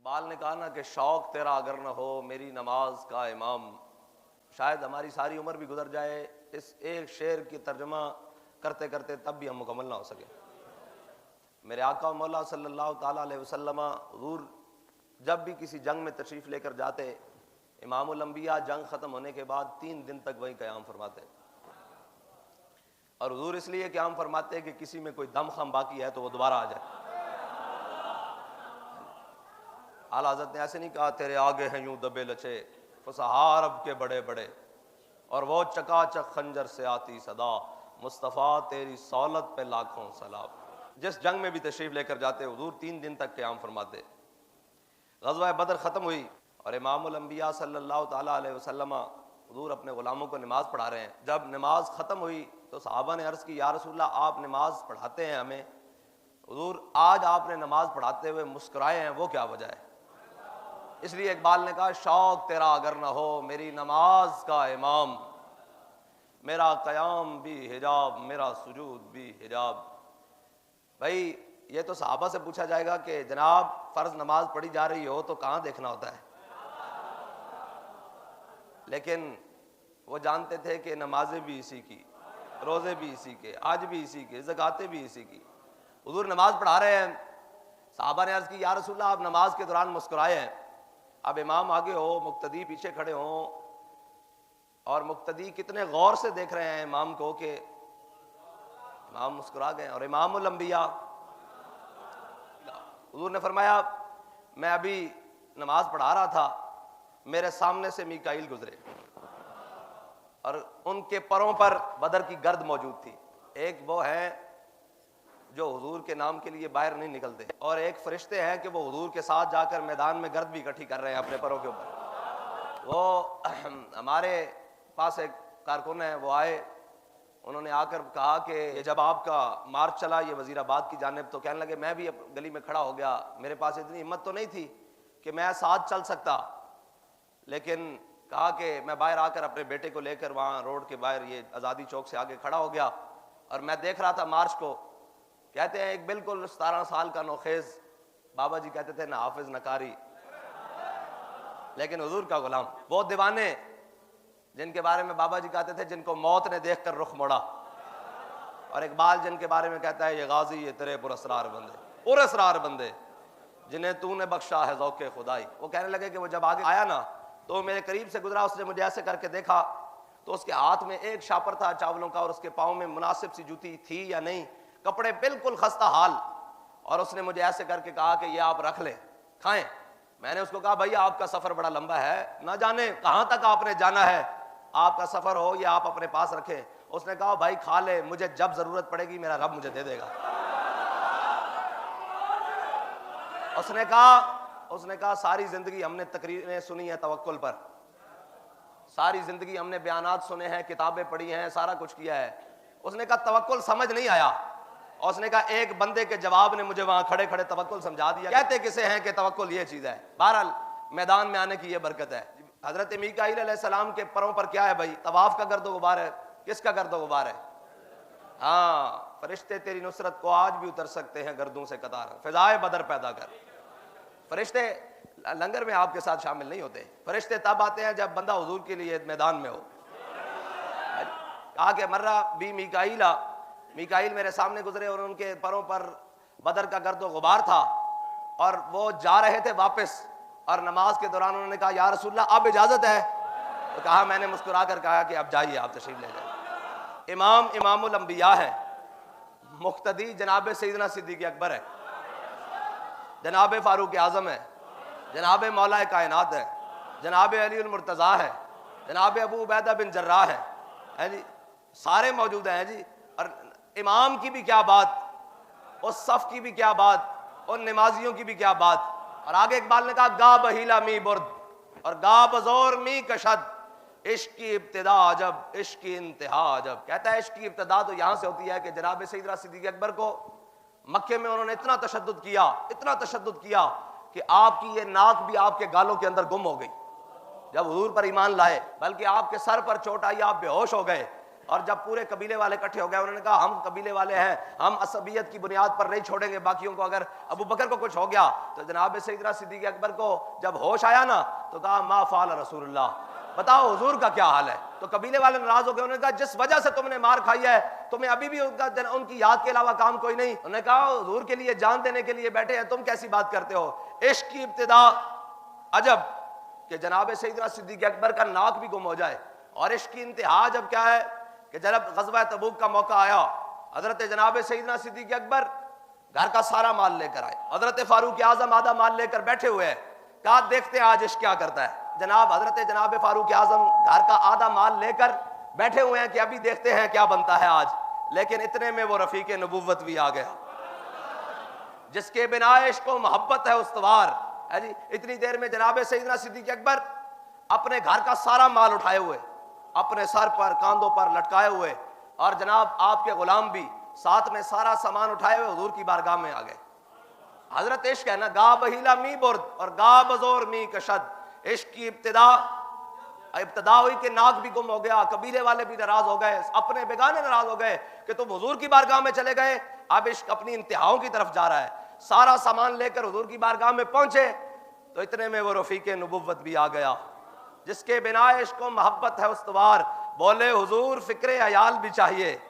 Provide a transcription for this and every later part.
इकबाल ने कहा ना कि शौक तेरा अगर न हो मेरी नमाज का इमाम, शायद हमारी सारी उम्र भी गुजर जाए इस एक शेर की तर्जमा करते करते तब भी हम मुकम्मल ना हो सके। मेरे आका मौला सल्लल्लाहु ताला अलैहि वसल्लम हुजूर जब भी किसी जंग में तशरीफ़ लेकर जाते, इमामुल अंबिया जंग ख़त्म होने के बाद 3 दिन तक वहीं क़याम फरमाते। और हुजूर इसलिए क़याम फरमाते कि किसी में कोई दम खम बाकी है तो वो दोबारा आ जाए। आला हज़रत ने ऐसे नहीं कहा तेरे आगे हैं यूं दबे लचे फसहा अरब के बड़े बड़े, और वो चकाचक खंजर से आती सदा मुस्तफ़ा तेरी सौलत पे लाखों सलाम। जिस जंग में भी तशरीफ़ लेकर जाते हुजूर 3 दिन तक क़याम फरमाते। ग़ज़वा बदर ख़त्म हुई और इमामुल अंबिया सल्लल्लाहु ताला अलैहि वसल्लम हुजूर अपने ग़ुलामों को नमाज़ पढ़ा रहे हैं। जब नमाज ख़त्म हुई तो सहाबा ने अर्ज़ की या रसूलल्लाह आप नमाज पढ़ाते हैं हमें, हुजूर आज आपने नमाज पढ़ाते हुए मुस्कुराए हैं, वो क्या वजह है? इसलिए इकबाल ने कहा शौक तेरा अगर न हो मेरी नमाज का इमाम, मेरा क़याम भी हिजाब मेरा सुजूद भी हिजाब। भाई ये तो सहाबा से पूछा जाएगा कि जनाब फ़र्ज नमाज पढ़ी जा रही हो तो कहाँ देखना होता है, लेकिन वो जानते थे कि नमाजें भी इसी की, रोज़े भी इसी के, आज भी इसी के, ज़कातें भी इसी की। हुजूर नमाज पढ़ा रहे हैं, सहाबा ने अर्ज़ की या रसूलल्लाह आप नमाज के दौरान मुस्कुराए हैं। अब इमाम आगे हो, मुक्तदी पीछे खड़े हों, और मुक्तदी कितने गौर से देख रहे हैं इमाम को कि इमाम मुस्कुरा गए। और इमामुल अंबिया हुजूर ने फरमाया मैं अभी नमाज पढ़ा रहा था, मेरे सामने से मीकाईल गुजरे और उनके परों पर बदर की गर्द मौजूद थी। एक वो है जो हुजूर के नाम के लिए बाहर नहीं निकलते, और एक फरिश्ते हैं कि वो हुजूर के साथ जाकर मैदान में गर्द भी इकट्ठी कर रहे हैं अपने परों के ऊपर। वो हमारे पास एक कारकुन है, वो आए, उन्होंने आकर कहा कि ये जब आपका मार्च चला ये वजीराबाद की जानिब, तो कहने लगे मैं भी गली में खड़ा हो गया, मेरे पास इतनी हिम्मत तो नहीं थी कि मैं साथ चल सकता, लेकिन कहा कि मैं बाहर आकर अपने बेटे को लेकर वहाँ रोड के बाहर ये आज़ादी चौक से आगे खड़ा हो गया और मैं देख रहा था मार्च को। कहते हैं एक बिल्कुल 17 साल का नौखेज बाबा जी, कहते थे ना हाफिज न कारी, लेकिन हुजूर का गुलाम, वो दीवाने जिनके बारे में बाबा जी कहते थे जिनको मौत ने देखकर रुख मोड़ा, और इकबाल जिनके बारे में कहता है ये गाजी ये तेरे पुरअसरार बंदे, पुरअसरार बंदे जिन्हें तूने बख्शा है ज़ौक़े खुदाई। वो कहने लगे कि वो जब आगे आया ना तो मेरे करीब से गुजरा, उसने मुझे ऐसे करके देखा तो उसके हाथ में एक शापर था चावलों का और उसके पाँव में मुनासिब सी जूती थी या नहीं, कपड़े बिल्कुल खस्ता हाल, और उसने मुझे ऐसे करके कहा कि ये आप रख लें खाएं। मैंने उसको कहा भैया आपका सफ़र बड़ा लंबा है, ना जाने कहाँ तक आपने जाना है, आपका सफ़र हो या आप अपने पास रखें। उसने कहा भाई खा ले, मुझे जब ज़रूरत पड़ेगी मेरा रब मुझे दे देगा। उसने कहा सारी ज़िंदगी हमने तकरीरें सुनी है तवक्कुल पर, सारी ज़िंदगी हमने बयानात सुने हैं, किताबें पढ़ी हैं, सारा कुछ किया है। उसने कहा तवक्कुल समझ नहीं आया, और उसने कहा एक बंदे के जवाब ने मुझे वहां खड़े खड़े तवक्कुल समझा दिया। कहते किसे हैं कि तवक्कुल ये चीज़ है। बहरहाल मैदान में आने की ये बरकत है। हज़रत मीकाईल अलैहिस्सलाम के परों पर क्या है भाई? तवाफ का गर्दो गुबार है। किसका गर्दो गुबार है? हाँ, फरिश्ते तेरी नुसरत को आज भी उतर सकते हैं गर्दों से कतार, फिजाए बदर पैदा कर। फरिश्ते लंगर में आपके साथ शामिल नहीं होते, फरिश्ते तब आते हैं जब बंदा हुजूर के लिए मैदान में हो। कहा कि मर्रा बी मीकाईला, मीकाईल मेरे सामने गुजरे और उनके परों पर बदर का गर्दो गुबार था, और वो जा रहे थे वापस, और नमाज के दौरान उन्होंने कहा या रसूलल्लाह अब इजाज़त है? तो कहा, मैंने मुस्कुरा कर कहा कि अब जाइए, आप तशरीफ ले जाइए। इमाम इमामुल अंबिया है, मुक्तदी जनाब सैयदना सिद्दीक़ अकबर है, जनाब फारूक आज़म है, जनाब मौला कायनात है, जनाब अली मुर्तज़ा है, जनाब अबू उबैदा बिन जर्राह है जी, सारे मौजूद हैं जी। और इमाम की भी क्या बात, उस सफ़ की भी क्या बात, उन नमाजियों की भी क्या बात। और आगे इकबाल ने कहा गा बहीला मी बुर्द और गा बज़ोर मी कशद, इश्क की इब्तिदा अजब इश्क की इंतहा अजब। कहता है इश्क की इब्तिदा तो यहाँ से होती है कि जनाब सैयदना सिद्दीक़ अकबर को मक्के में उन्होंने इतना तशद्दुद किया, इतना तशद्दुद किया कि आपकी ये नाक भी आपके गालों के अंदर गुम हो गई जब हुजूर पर ईमान लाए, बल्कि आपके सर पर चोट आई, आप बेहोश हो गए। और जब पूरे कबीले वाले इकट्ठे हो गए, उन्होंने कहा हम कबीले वाले हैं, हम असबियत की बुनियाद पर नहीं छोड़ेंगे बाकियों को। अगर अबू बकर को कुछ हो गया तो जनाब सैयदना सिद्दीक़ अकबर को जब होश आया ना तो कहा मा फ़अल रसूलुल्लाह, बताओ हुजूर का क्या हाल है। तो कबीले वाले नाराज हो गए, उन्होंने कहा जिस वजह से तुमने मार खाई है तुम्हें अभी भी उनकी याद के अलावा काम कोई नहीं। उन्होंने कहा हुजूर के लिए जान देने के लिए बैठे हैं, तुम कैसी बात करते हो। इश्क की इब्तिदा अजब कि जनाब सैयदना सिद्दीक़ अकबर का नाक भी गुम हो जाए। और इश्क की इंतहा जब क्या है कि जब ग़ज़वा तबूक का मौका आया, हजरत जनाब सैयदना सिद्दीक़ अकबर घर का सारा माल लेकर आए। हजरत फारूक आज़म आधा माल लेकर बैठे हुए हैं। कहा देखते हैं आज इश्क क्या करता है। जनाब फारूक आज़म घर का आधा माल लेकर बैठे हुए हैं कि अभी देखते हैं क्या बनता है आज। लेकिन इतने में वो रफ़ीक नबूवत भी आ गया जिसके बिना इश्क व मोहब्बत है उस्तवार है जी। इतनी देर में जनाब सैयदना सिद्दीक़ अकबर अपने घर का सारा माल उठाए हुए, अपने सर पर कांधों पर लटकाए हुए, और जनाब आपके गुलाम भी साथ में सारा सामान उठाए हुए हुजूर की बारगाह में आ गए। हजरत इश्क है ना, गा बहीला मी बुर्द और गा बजोर मी कशद। इश्क की इब्तिदा हुई कि नाक भी गुम हो गया, कबीले वाले भी नाराज हो गए, अपने बेगाने नाराज हो गए कि तुम हुजूर की बारगाह में चले गए। अब इश्क अपनी इंतहाओं की तरफ जा रहा है। सारा सामान लेकर हुजूर की बारगाह में पहुंचे तो इतने में वो रफ़ीक नबूवत भी आ गया जिसके बिना इश्क व मोहब्बत है उस्तवार। बोले हुजूर फिक्रे अयाल भी चाहिए।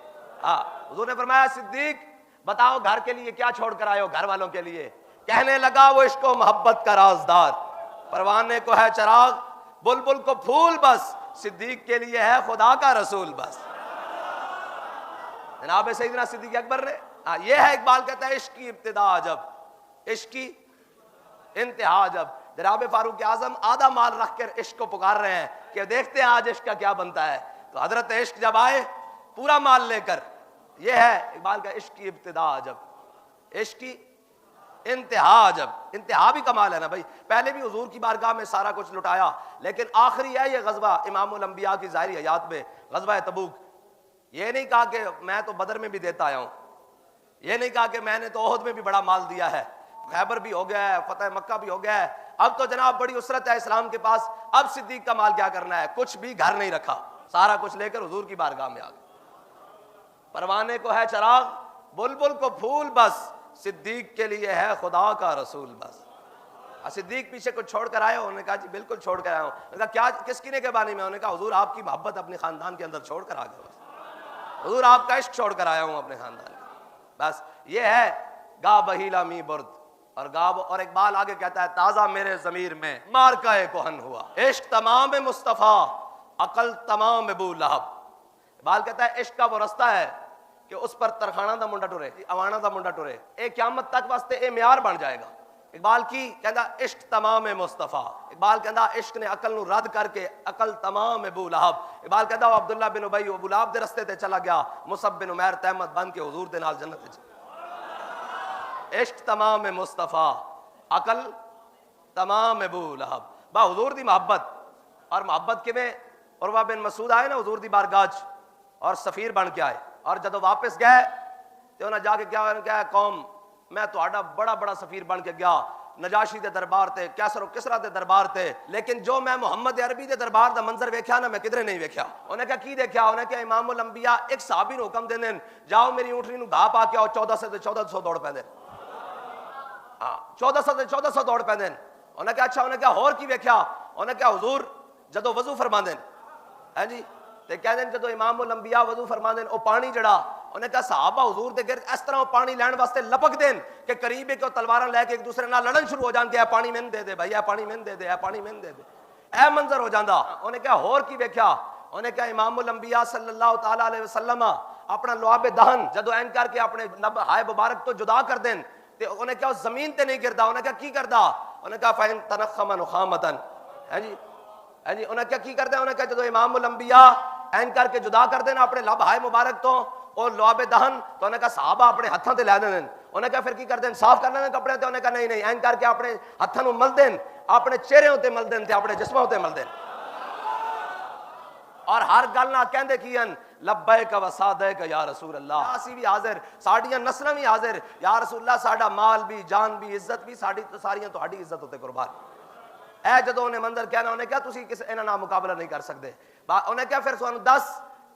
हाँ, हुजूर ने फरमाया सिद्दीक बताओ घर के लिए क्या छोड़ कर आए हो, घर वालों के लिए। कहने लगा वो इश्क व मोहब्बत का राजदार, परवाने को है चराग, बुलबुल को फूल बस, सिद्दीक के लिए है खुदा का रसूल बस। जनाब सैयदना सिद्दीक़ अकबर ने, ये है इकबाल कहता है इश्क की इब्तिदा अजब, इश्क की इंतहा अजब। जनाब फारूक आज़म आधा माल रख कर इश्क को पुकार रहे हैं कि देखते हैं आज इश्क का क्या बनता है। तो हजरत इश्क जब आए पूरा माल लेकर, यह है इकबाल का इश्क की इब्तिदा अजब, इश्क की इंतहा अजब। इंतहा भी कमाल है ना भाई। पहले भी हुजूर की बारगाह में सारा कुछ लुटाया, लेकिन आखिरी है ये ग़ज़वा इमामुल अंबिया की ज़ाहिरी हयात में, ग़ज़वा तबूक। ये नहीं कहा कि मैं तो बदर में भी देता आया हूँ, ये नहीं कहा कि मैंने तो ओहद में भी बड़ा माल दिया है, खैबर भी हो गया है, फतेह मक्का भी हो गया है, अब तो जनाब बड़ी उसरत है इस्लाम के पास, अब सिद्दीक का माल क्या करना है। कुछ भी घर नहीं रखा, सारा कुछ लेकर हुजूर की बारगाह में आ गए। परवाने को है चराग, बुलबुल को फूल बस, सिद्दीक के लिए है खुदा का रसूल बस। सिद्दीक पीछे कुछ छोड़ कर आए हो? उन्होंने कहा जी बिल्कुल छोड़ कर आया हूँ। उन्होंने कहा क्या, किस किने के बारे में? उन्होंने कहा हुजूर आपकी मोहब्बत अपने खानदान के अंदर छोड़ कर आ गए बस, हुजूर आपका इश्क छोड़ कर आया हूँ अपने खानदान में बस। ये है गा बहीला मी बुर्द और गाब। और इकबाल आगे कहता है ताजा मेरे जमीर में मारका कोहन हुआ, इश्क तमाम मुस्तफ़ा अकल तमाम अबू लहब। इकबाल कहता है इश्क का वो रास्ता है कि उस पर तरखाना दा मुंडा टुरे, अवाना दा मुंडा टुरे, ए क़यामत तक वास्ते ए म्यार बन जाएगा। इकबाल की कहता इश्क तमाम मुस्तफ़ा, इकबाल कहता इश्क ने अकल नू रद्द करके अकल तमाम अबू लहब। इकबाल कहता अब्दुल्ला बिन उबई अबू लहब दे रस्ते ते चला गया, मुसब बिन उमैर तहमत बन के हुजूर दे नाल जन्नत विच। इश्क तमाम मुस्तफ़ा अकल तमाम अबू लहब। बा हुजूर दी मोहब्बत, और मोहब्बत किवें उरवा बिन मसूद आए ना हुजूर दी बारगाह और सफीर बन के आए, और जदों वापस गए तो उन्हें जाके क्या कौम मैं तुहाडा बड़ा बड़ा सफीर बन के गया, नजाशी दे दरबार ते, कैसर किसरा दे दरबार ते, लेकिन जो मैं मुहम्मद अरबी दे दरबार दा मंजर वेख्या ना मैं किधरे नहीं वेख्या। उन्हें क्या की देखा? उन्हें क्या इमामुल अंबिया एक सहाबी नूं हुक्म देंदे जाओ मेरी ऊँटनी नूं घाह पा के आओ, 1400 ते 1400 दौड़ पैंदे। हाँ 1400 ते 1400 दौड़ पैंदे। उन्हें क्या अच्छा, उन्हें क्या होर की वेख्या? उन्हें क्या हुजूर जदों वजू फरमांदे हैं जी ते कहते जदों इमामुल अंबिया वजू फरमांदे ओ पानी जड़ा, उन्हें कहा सहाबा हुजूर दे गिरद इस तरह पानी लैण वास्ते लपक देन कि करीब है कि तलवारां लैके एक दूसरे नाल लड़न शुरू हो जान कि पानी मैनूं दे दे भाई, पानी मैनूं दे दे, पानी मैनूं दे दे, ऐ मंजर हो जांदा। उन्हें क्या होर की वेख्या? उन्हें क्या इमामुल अंबिया सल्लल्लाहु तआला अलैहि वसल्लम अपना लुआब दहन जदों ऐन करके अपने लब हाय मुबारक तो जुदा कर देन ते उन्हें क्या जमीन ते नहीं गिरदा। उन्हें क्या की करदा? उन्हें कहा फाइन तनखम नुखामतन है जी, है जी। उन्हें क्या की करदे? उन्हें क्या जदों इमामुल अंबिया ऐन करके जुदा कर देना अपने लब हाय मुबारक तो और लुआबे दहन, तो उन्हें कहा सहाबा अपने हत्थों ते लै देन। उन्हें कहा फिर की कर देन? साफ कर लेने कपड़े ते। उन्हें कहा नहीं नहीं, ऐन करके अपने हत्थों नूं मल देन, अपने चेहरे उत्ते मल देन ते अपने जिस्मां उत्ते मल देन, और हर गल ना कहंदे कीन लब्बैक व सादैक या रसूल अल्लाह, असी भी हाजिर, साडियां नस्लां भी हाजिर या रसूल अल्लाह, साडा माल भी, जान भी, इज्जत भी साडी तो सारियां तुहाडी इज्जत उत्ते कुर्बान। ऐ जदों उन्हें मंजर कहना, उन्हें क्या तुसीं किस इन्हां नाल मुकाबला नहीं कर सकदे। उन्हें क्या फिर तुहानूं दस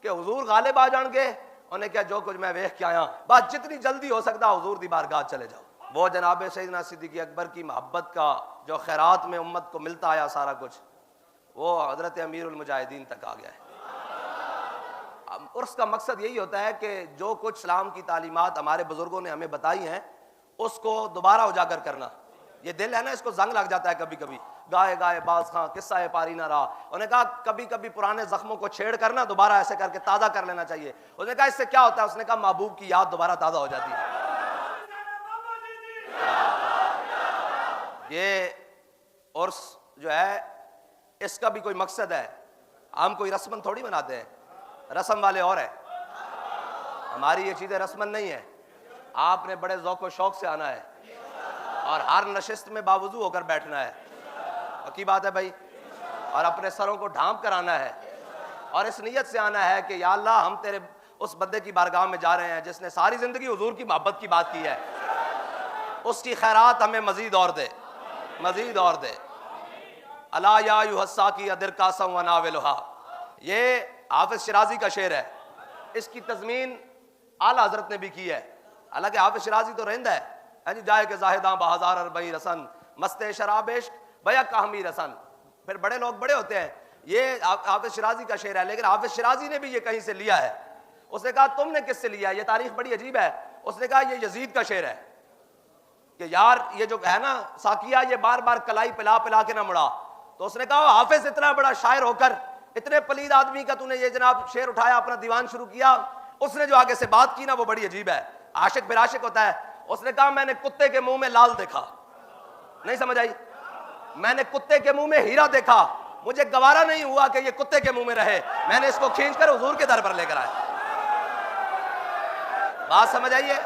कि हुजूर गालिब आ जाएंगे, उन्हें क्या जो कुछ मैं वेख के आया, बस जितनी जल्दी हो सकता हुजूर दी बारगाह चले जाओ। वो जनाब सैयदना सिद्दीक़ अकबर की मोहब्बत का जो खैरात में उम्मत को मिलता आया सारा कुछ, वो हज़रत अमीरुल मुजाहिदीन तक आ गया है। और उसका मकसद यही होता है कि जो कुछ इस्लाम की तालीमात हमारे बुजुर्गों ने हमें बताई हैं उसको दोबारा उजागर करना। ये दिल है ना, इसको जंग लग जाता है कभी कभी, गाए गाए बाज खां किस्सा है पारी ना रहा। उन्होंने कहा कभी कभी पुराने जख्मों को छेड़ करना दोबारा ऐसे करके ताज़ा कर लेना चाहिए। उसने कहा इससे क्या होता है? उसने कहा महबूब की याद दोबारा ताज़ा हो जाती है। ये उर्स जो है इसका भी कोई मकसद है। हम कोई रस्मन थोड़ी मनाते हैं, रस्म वाले और है। हमारी ये चीज़ें रस्मन नहीं है। आपने बड़े ज़ौक़ व शौक़ से आना है और हर नशिस्त में बावजू होकर बैठना है। पक्की बात है भाई। और अपने सरों को ढांप कर आना है और इस नीयत से आना है कि या अल्लाह हम तेरे उस बंदे की बारगाह में जा रहे हैं जिसने सारी ज़िंदगी हुजूर की मोहब्बत की बात की है, उसकी खैरात हमें मज़ीद और दे, मज़ीद और दे। अला या युहस्सा की अदर कासम व नाविलहा, ये हाफिज़ शिराजी का शेर है। इसकी तज़मीन आला हज़रत ने भी की है। हालांकि हाफिज़ शिराजी तो रहंदा है जी, जाए के जाहिदां बहाजार अरबई रसन मस्ते शराबेश भया काहमी रसन। फिर बड़े लोग बड़े होते हैं। ये हाफिज़ शिराजी का शेर है, लेकिन हाफिज़ शिराजी ने भी ये कहीं से लिया है। उसने कहा तुमने किससे लिया? ये तारीख बड़ी अजीब है। उसने कहा ये यजीद का शेर है कि यार ये जो है ना साकिया, ये बार बार कलाई पिला पिला के ना मुड़ा। तो उसने कहा हाफिज़ इतना बड़ा शायर होकर इतने पलीद आदमी का तूने ये जनाब शेर उठाया, अपना दीवान शुरू किया। उसने जो आगे से बात की ना वो बड़ी अजीब है। आशिक फिर आशिक होता है। उसने कहा मैंने कुत्ते के मुंह में लाल देखा, नहीं समझ आई? मैंने कुत्ते के मुंह में हीरा देखा, मुझे गवारा नहीं हुआ कि ये कुत्ते के मुंह में रहे, मैंने इसको खींचकर हुजूर के दर पर लेकर आया। बात समझ आइए?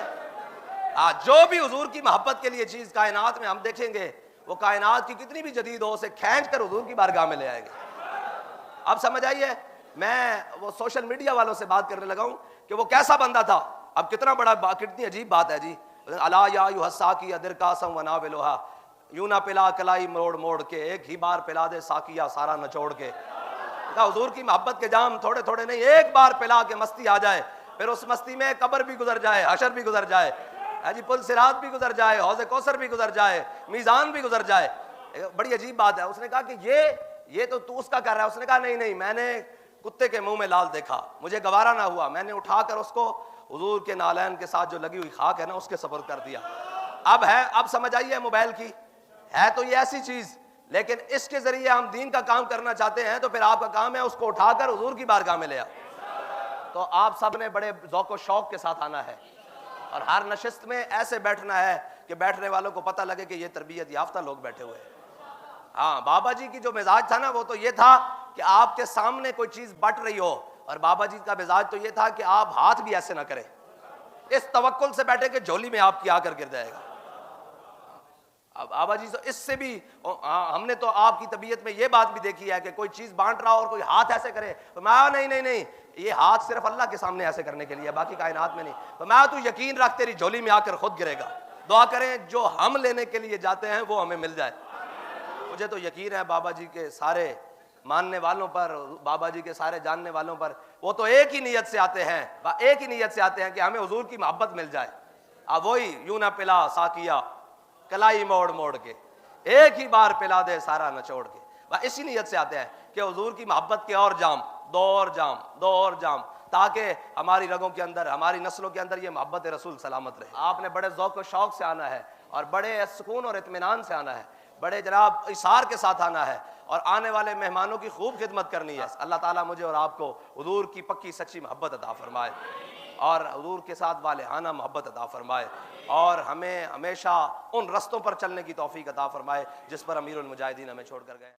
जो भी हुजूर की मोहब्बत के लिए चीज कायनात में हम देखेंगे, वो कायनात की कितनी भी जदीद हो, उसे खींच कर हुजूर की बारगाह में ले आएंगे। अब समझ आइए? मैं वो सोशल मीडिया वालों से बात करने लगा हूं कि वो कैसा बंदा था। अब कितना बड़ा, कितनी अजीब बात है जी। अला या युहस्सा की अदर कासम व नाविलहा, यूं ना पिला कलाई मोड़ मोड़ के, एक ही बार पिला दे साकिया सारा नचोड़ के। हुजूर की मोहब्बत के जाम थोड़े थोड़े नहीं, एक बार पिला के मस्ती आ जाए, फिर उस मस्ती में कब्र भी गुजर जाए, हशर भी गुजर जाए, जी पुल सिरात भी गुजर जाए, हौज़े कौसर भी गुजर जाए, मीज़ान भी गुजर जाए। बड़ी अजीब बात है। उसने कहा कि ये तो तू उसका कर रहा है। उसने कहा नहीं नहीं, मैंने कुत्ते के मुंह में लाल देखा, मुझे गवारा ना हुआ, मैंने उठाकर उसको हुजूर के नालैन के साथ जो लगी हुई खाक है ना उसके सफर कर दिया। अब समझ आइए मोबाइल की है तो ये ऐसी चीज, लेकिन इसके जरिए हम दीन का काम करना चाहते हैं तो फिर आपका काम है उसको उठाकर हुजूर की बारगाह में ले आओ। तो आप सब ने बड़े ज़ौक़ व शौक़ के साथ आना है और हर नशिस्त में ऐसे बैठना है कि बैठने वालों को पता लगे कि ये तरबियत याफ्ता लोग बैठे हुए हैं। हाँ, बाबा जी की जो मिजाज था ना वो तो ये था कि आपके सामने कोई चीज बट रही हो, और बाबा जी का मिजाज तो ये था कि आप हाथ भी ऐसे ना करें, इस तवक्कुल से बैठे कि झोली में आपकी आकर गिर जाएगा। अब बाबा जी तो इससे भी हमने तो आपकी तबीयत में ये बात भी देखी है कि कोई चीज बांट रहा हो और कोई हाथ ऐसे करे तो मैं नहीं नहीं नहीं, ये हाथ सिर्फ अल्लाह के सामने ऐसे करने के लिए, बाकी कायनात में नहीं। तो मैं तू यकीन रख तेरी झोली में आकर खुद गिरेगा। दुआ करें जो हम लेने के लिए जाते हैं वो हमें मिल जाए। मुझे तो यकीन है बाबा जी के सारे मानने वालों पर, बाबा जी के सारे जानने वालों पर, वो तो एक ही नीयत से आते हैं, एक ही नीयत से आते हैं कि हमें हुजूर की मोहब्बत मिल जाए। अब वही यूं ना पिला साकिया कलाई मोड़ मोड़ के, एक ही बार पिला दे सारा नचोड़ के, वह इसी नीयत से आते हैं कि हुजूर की मोहब्बत के और जाम, दो और जाम, ताकि हमारी रगों के अंदर, हमारी नस्लों के अंदर ये मोहब्बत रसूल सलामत रहे। आपने बड़े ज़ौक़ व शौक़ से आना है और बड़े सुकून और इत्मीनान से आना है, बड़े जनाब इसार के साथ आना है और आने वाले मेहमानों की खूब खिदमत करनी है। अल्लाह ताला मुझे और आपको हुजूर की पक्की सच्ची मोहब्बत अता फरमाए और हुजूर के साथ वालेहाना मोहब्बत अता फरमाए और हमें हमेशा उन रस्तों पर चलने की तौफीक अता फरमाए जिस पर अमीरुल मुजाहिदीन हमें छोड़ कर गए।